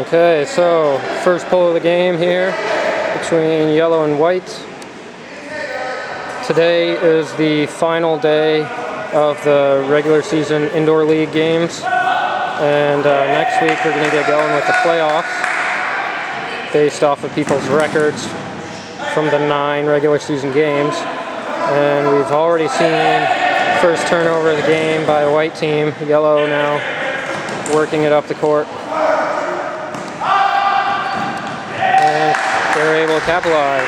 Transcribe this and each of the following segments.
Okay, so first pull of the game here between yellow and white. Today is the final day of the regular season indoor league games, and next week we're going to get going with the playoffs based off of people's records from the 9 regular season games. And we've already seen first turnover of the game by a white team. Yellow now working it up the court. And they're able to capitalize.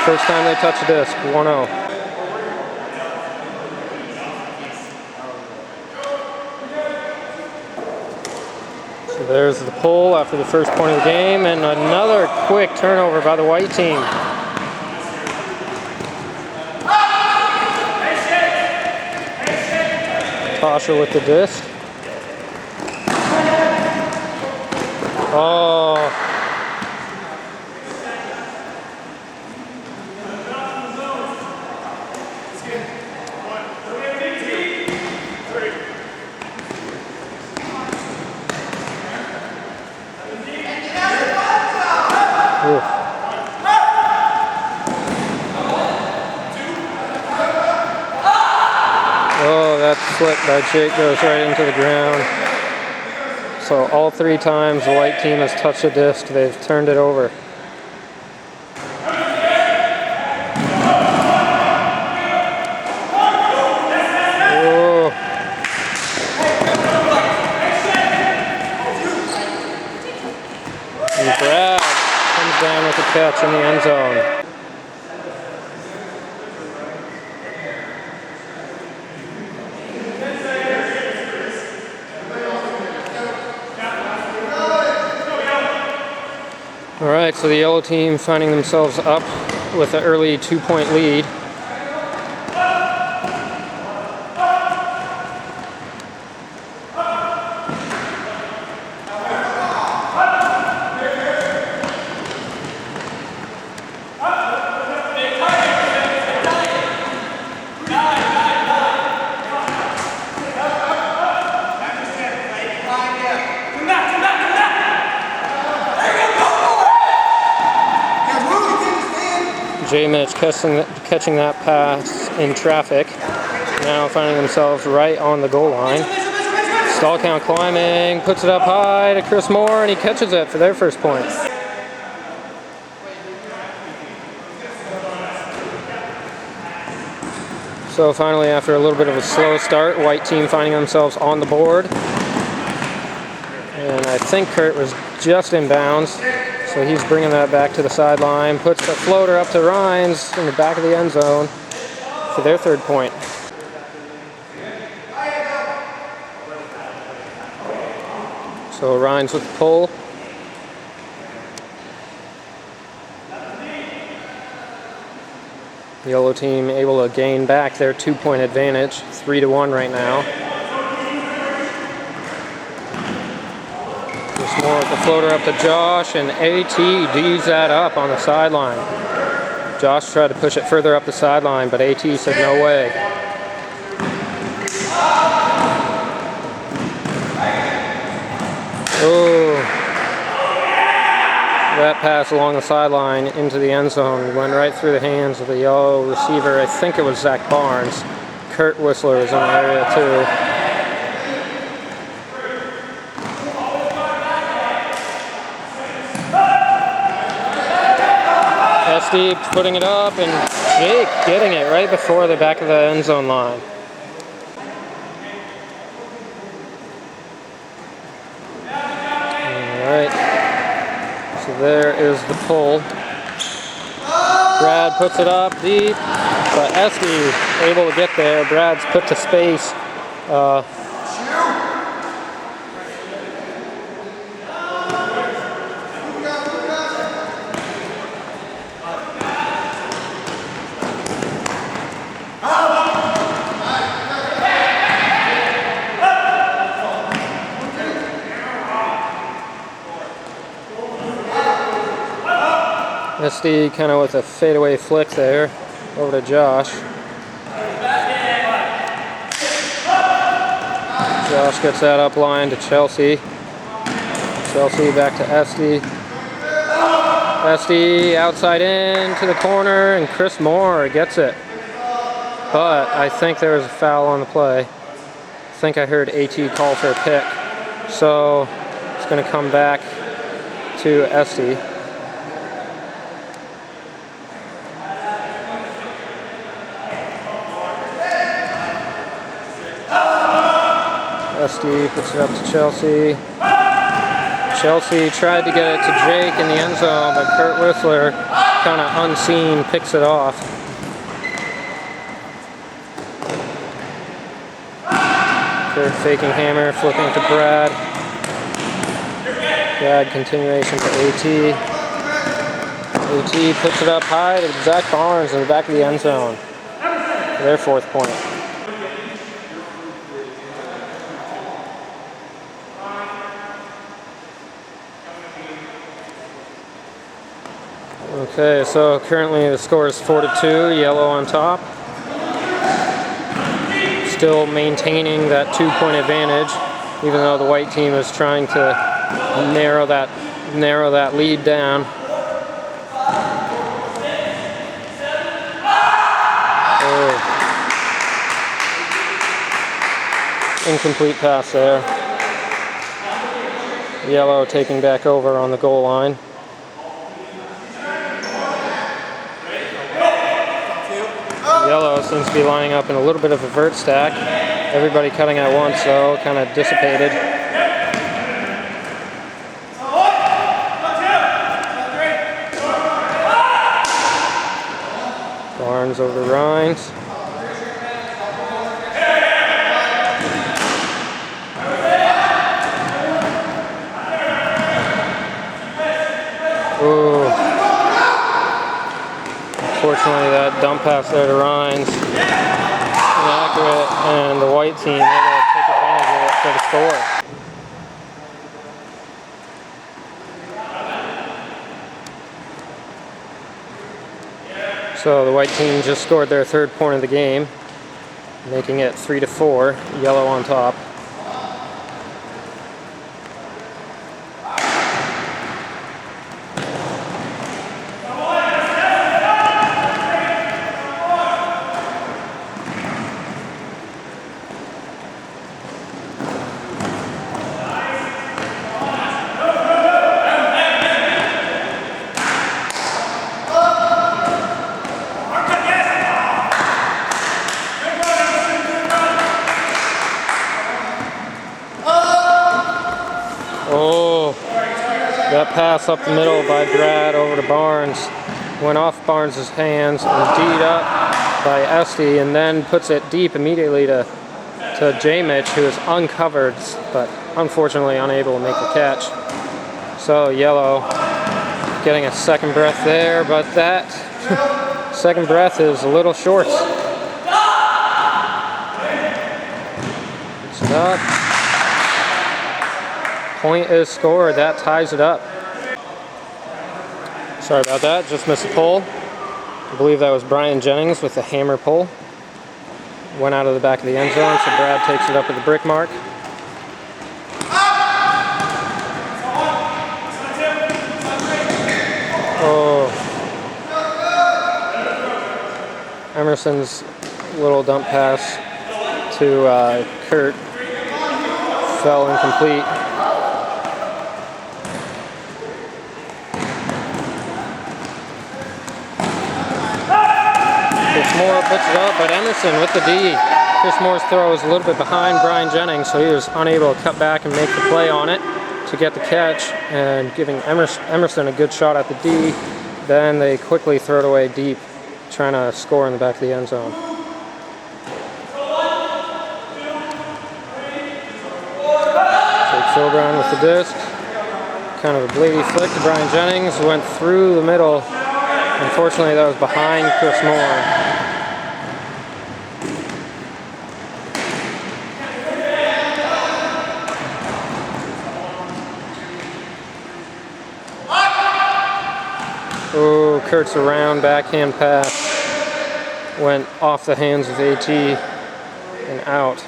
First time they touch the disc, 1-0. So there's the pull after the first point of the game, and another quick turnover by the white team. Tasha with the disc. Oh. Oof. Oh, that flip by Jake goes right into the ground. So all 3 times the white team has touched the disc, they've turned it over. Oh. And Brad comes down with a catch in the end zone. All right, so the yellow team finding themselves up with an early 2-point lead. J-Mitch catching that pass in traffic, now finding themselves right on the goal line. Stall count climbing, puts it up high to Chris Moore, and he catches it for their first point. So finally, after a little bit of a slow start, white team finding themselves on the board. And I think Kurt was just in bounds. So he's bringing that back to the sideline, puts the floater up to Rhines in the back of the end zone for their third point. So Rhines with the pull. The yellow team able to gain back their 2-point advantage, 3-1 right now. More with the floater up to Josh, and AT D's that up on the sideline. Josh tried to push it further up the sideline, but AT said no way. Oh, that pass along the sideline into the end zone went right through the hands of the yellow receiver. I think it was Zach Barnes. Kurt Whistler was in the area too. Steve putting it up, and Jake getting it right before the back of the end zone line. Alright, so there is the pull. Brad puts it up deep, but Esty able to get there. Brad's put to space. SD kind of with a fadeaway flick there over to Josh. Josh gets that up line to Chelsea. Chelsea back to Esty. Esty outside in to the corner, and Chris Moore gets it. But I think there was a foul on the play. I think I heard AT call for a pick. So it's going to come back to Esty. Esty puts it up to Chelsea. Chelsea tried to get it to Jake in the end zone, but Kurt Whistler, kind of unseen, picks it off. Kurt faking hammer, flipping to Brad. Brad continuation to AT. AT puts it up high to Zach Barnes in the back of the end zone. Their 4th point. Okay, so currently the score is 4-2, yellow on top. Still maintaining that 2-point advantage, even though the white team is trying to narrow that lead down. Incomplete pass there. Yellow taking back over on the goal line. Yellow seems to be lining up in a little bit of a vert stack. Everybody cutting at once though, kind of dissipated. Barnes over to Rhines. Ooh. Unfortunately, that dump pass there to Rhines, inaccurate, and the white team able to take advantage of it for the score. So the white team just scored their 3rd point of the game, making it 3-4, yellow on top. That pass up the middle by Brad over to Barnes went off Barnes' hands and D'd up by Esty, and then puts it deep immediately to J. Mitch, who is uncovered but unfortunately unable to make the catch. So yellow getting a second breath there, but that second breath is a little short. Puts it up. Point is scored. That ties it up. Sorry about that. Just missed a pull. I believe that was Brian Jennings with the hammer pull. Went out of the back of the end zone, so Brad takes it up at the brick mark. Oh. Emerson's little dump pass to Kurt fell incomplete. Moore puts it up, but Emerson with the D. Chris Moore's throw is a little bit behind Brian Jennings, so he was unable to cut back and make the play on it to get the catch, and giving Emerson a good shot at the D. Then they quickly throw it away deep, trying to score in the back of the end zone. Jake Philbrown with the disc. Kind of a blady flick to Brian Jennings, went through the middle. Unfortunately, that was behind Chris Moore. Oh, Kurt's around backhand pass went off the hands of AT and out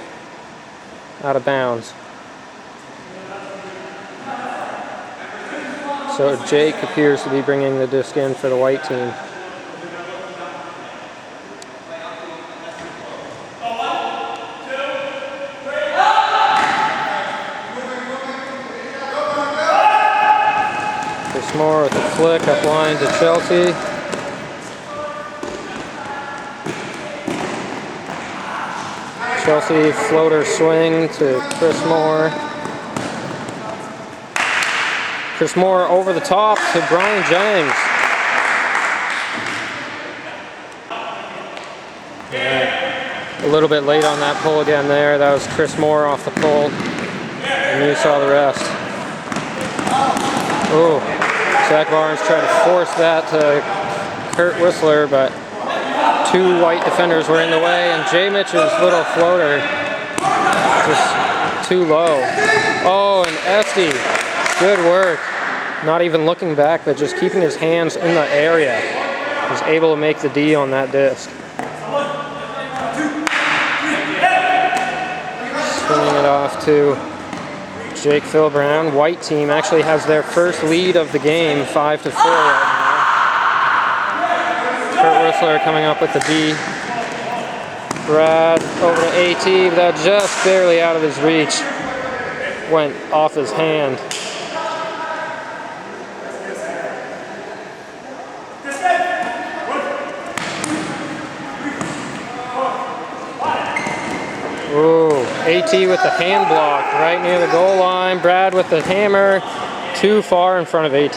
of bounds. So Jake appears to be bringing the disc in for the white team. Chris Moore with a flick up line to Chelsea. Chelsea floater swing to Chris Moore. Chris Moore over the top to Brian Jennings. A little bit late on that pull again there. That was Chris Moore off the pull. And you saw the rest. Oh, Zach Barnes tried to force that to Kurt Whistler, but two white defenders were in the way, and J. Mitch's little floater just too low. Oh, and Esty, good work. Not even looking back, but just keeping his hands in the area. Was able to make the D on that disc. Swinging it off to Jake Phil Brown. White team actually has their first lead of the game, 5-4 right now. Kurt Whistler coming up with the D. Brad over to AT, but that just barely out of his reach. Went off his hand. Ooh, AT with the hand block right near the goal line. Brad with the hammer, too far in front of AT.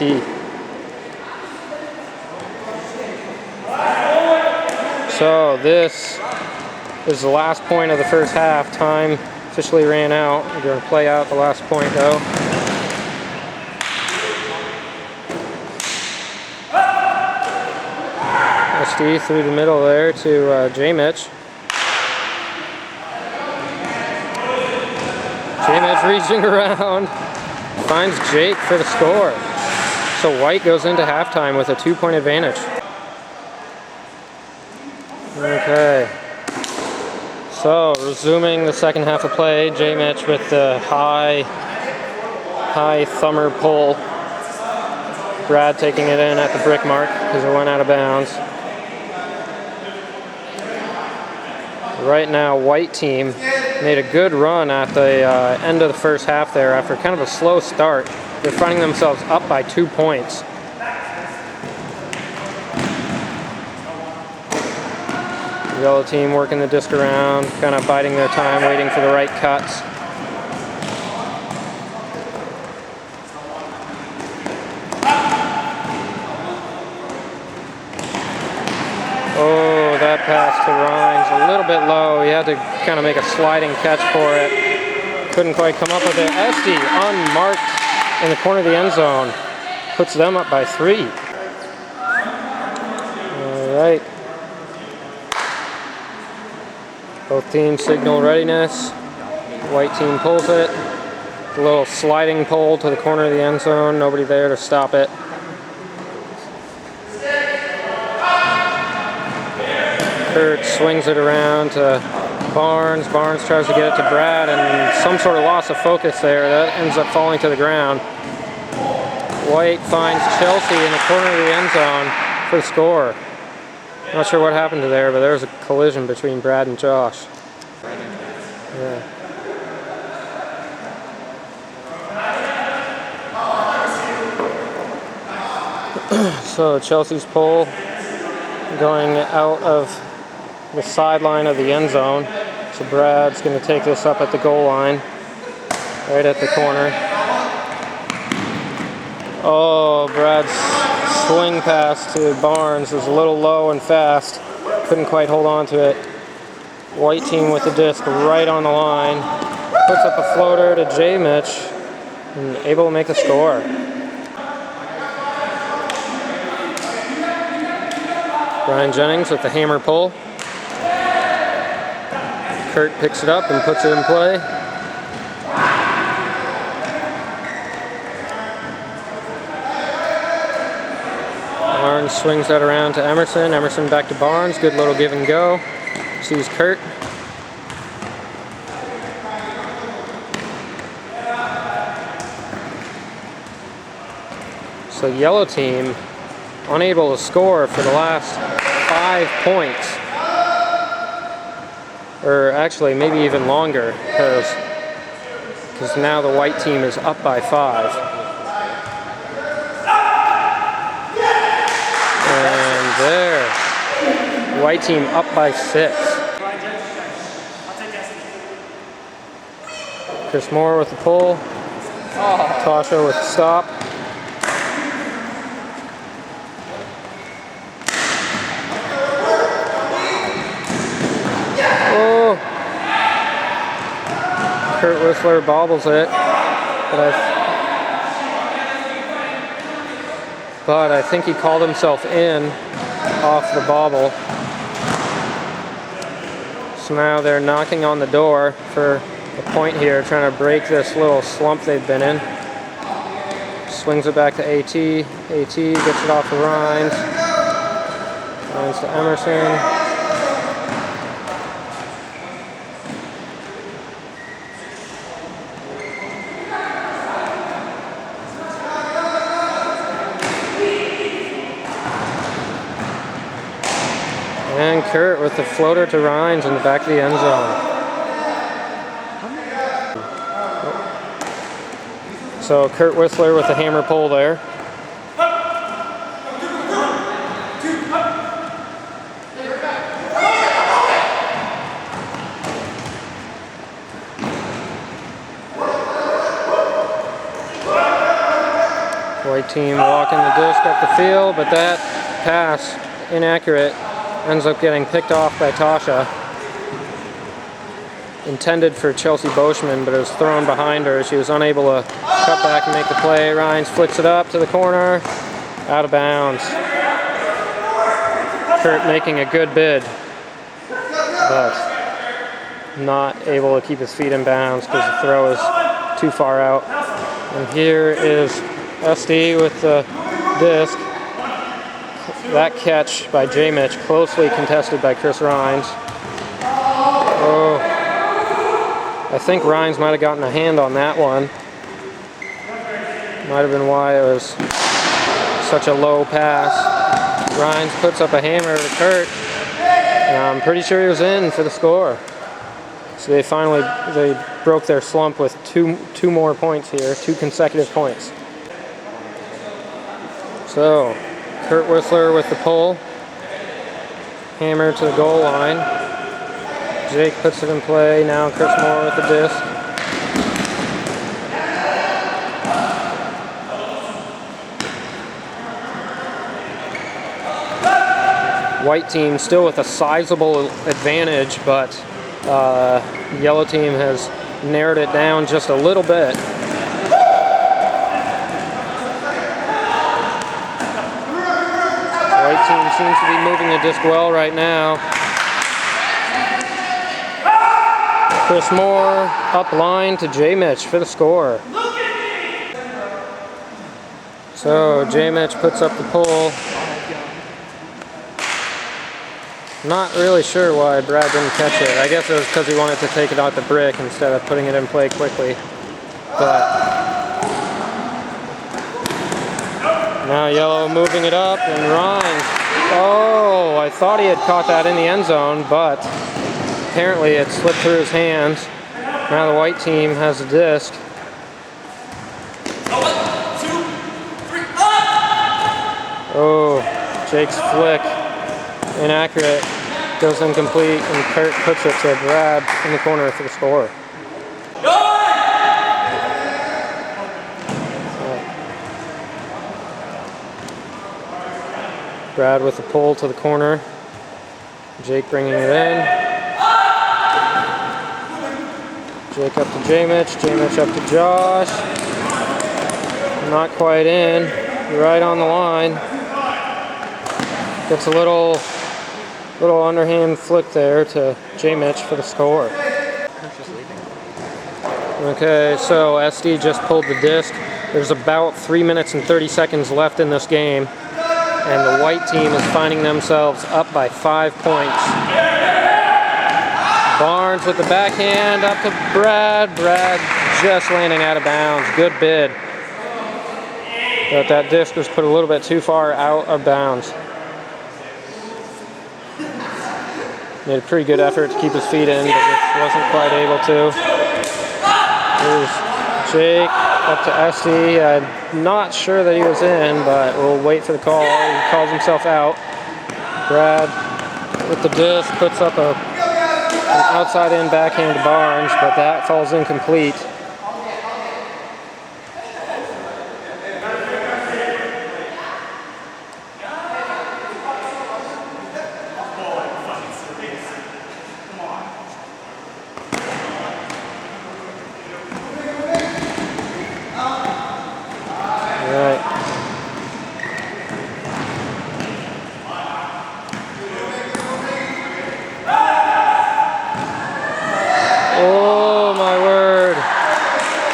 So this is the last point of the first half. Time officially ran out. We're going to play out the last point though. SD through the middle there to J. Mitch. J. Mitch reaching around, finds Jake for the score. So White goes into halftime with a 2-point advantage. Okay. So resuming the second half of play, J. Mitch with the high thumber pull. Brad taking it in at the brick mark because it went out of bounds. Right now, White team made a good run at the end of the first half there after kind of a slow start. They're finding themselves up by 2 points. The yellow team working the disc around, kind of biding their time, waiting for the right cuts. Oh, that pass to Rhines, a little bit low. He had to kind of make a sliding catch for it. Couldn't quite come up with it. Esty unmarked in the corner of the end zone. Puts them up by 3. All right. Both teams signal readiness. White team pulls it. A little sliding pull to the corner of the end zone. Nobody there to stop it. Kurt swings it around to Barnes. Barnes tries to get it to Brad, and some sort of loss of focus there. That ends up falling to the ground. White finds Chelsea in the corner of the end zone for the score. Not sure what happened to there, but there was a collision between Brad and Josh. Yeah. So Chelsea's pull going out of the sideline of the end zone. So Brad's going to take this up at the goal line, right at the corner. Oh, Brad's swing pass to Barnes was a little low and fast. Couldn't quite hold on to it. White team with the disc right on the line. Puts up a floater to J. Mitch and able to make the score. Brian Jennings with the hammer pull. Kurt picks it up and puts it in play. Barnes swings that around to Emerson. Emerson back to Barnes. Good little give and go. Sees Kurt. So yellow team unable to score for the last 5 points. Or actually maybe even longer, because now the white team is up by 5. And there, white team up by 6. Chris Moore with the pull. Tasha with the stop. Oh! Kurt Whistler bobbles it, but I think he called himself in off the bobble. So now they're knocking on the door for a point here, trying to break this little slump they've been in. Swings it back to AT. AT gets it off to Rhines. Rhines to Emerson. And Kurt with the floater to Rhines in the back of the end zone. So Kurt Whistler with the hammer pull there. White team walking the disc up the field, but that pass, inaccurate, ends up getting picked off by Tasha. Intended for Chelsea Boschman, but it was thrown behind her. She was unable to cut back and make the play. Rhines flicks it up to the corner, out of bounds. Kurt making a good bid, but not able to keep his feet in bounds because the throw is too far out. And here is SD with the disc. That catch by J. Mitch, closely contested by Chris Rhines. Oh, I think Rhines might have gotten a hand on that one. Might have been why it was such a low pass. Rhines puts up a hammer to Kurt. And I'm pretty sure he was in for the score. So they broke their slump with two more points here, 2 consecutive points. So Kurt Whistler with the pull. Hammer to the goal line. Jake puts it in play. Now Chris Moore with the disc. White team still with a sizable advantage, but yellow team has narrowed it down just a little bit. White team seems to be moving the disc well right now. Chris Moore up line to J. Mitch for the score. So J. Mitch puts up the pull. Not really sure why Brad didn't catch it. I guess it was because he wanted to take it out the brick instead of putting it in play quickly. But now yellow moving it up, and Rhines. Oh, I thought he had caught that in the end zone, but apparently it slipped through his hands. Now the white team has the disc. Oh, Jake's flick, inaccurate, goes incomplete, and Kurt puts it to Brad in the corner for the score. Brad with the pull to the corner. Jake bringing it in. Jake up to J. Mitch. J. Mitch up to Josh. Not quite in. Right on the line. Gets a little underhand flick there to J. Mitch for the score. Okay, so SD just pulled the disc. There's about 3 minutes and 30 seconds left in this game. And the white team is finding themselves up by 5 points. Barnes with the backhand up to Brad. Brad just landing out of bounds. Good bid. But that disc was put a little bit too far out of bounds. Made a pretty good effort to keep his feet in, but just wasn't quite able to. Here's Jake up to SD. I'm not sure that he was in, but we'll wait for the call. He calls himself out. Brad with the disc puts up an outside in backhand to Barnes, but that falls incomplete.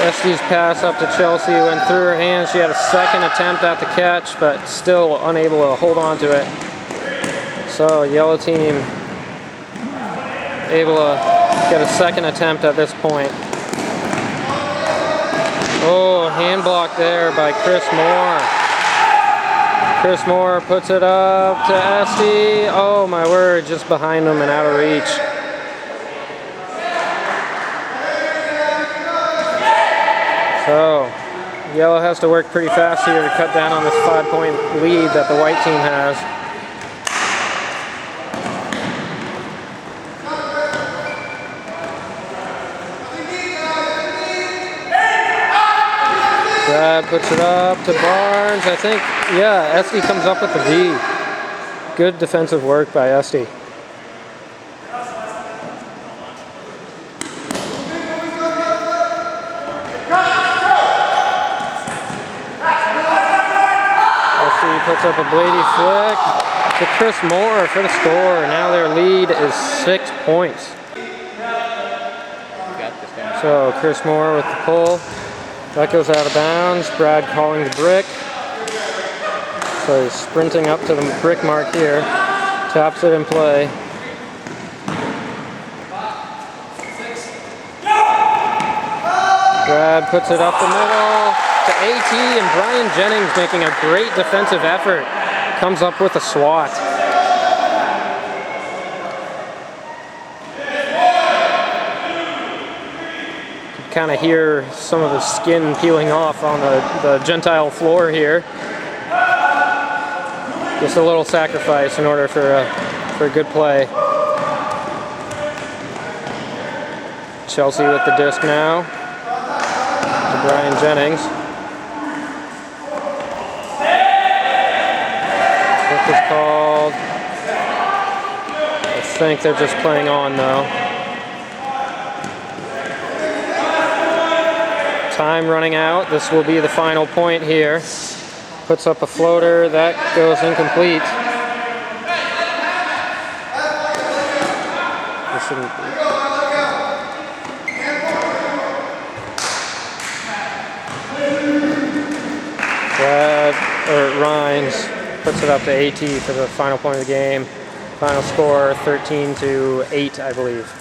SD's pass up to Chelsea went through her hands. She had a second attempt at the catch, but still unable to hold on to it. So yellow team able to get a second attempt at this point. Oh, hand block there by Chris Moore. Chris Moore puts it up to SD. Oh my word, just behind him and out of reach. So, yellow has to work pretty fast here to cut down on this 5-point lead that the white team has. Brad puts it up to Barnes. I think, yeah, SD comes up with the D. Good defensive work by SD. Puts up a Blady flick to Chris Moore for the score. Now their lead is 6 points. So Chris Moore with the pull. That goes out of bounds. Brad calling the brick. So he's sprinting up to the brick mark here. Taps it in play. Brad puts it up the middle to AT, and Brian Jennings making a great defensive effort. Comes up with a swat. Kind of hear some of the skin peeling off on the Gentile floor here. Just a little sacrifice in order for a good play. Chelsea with the disc now to Brian Jennings. What is called? I think they're just playing on though. Time running out. This will be the final point here. Puts up a floater. That goes incomplete. This shouldn't be. Rhines puts it up to AT for the final point of the game. Final score 13-8, I believe.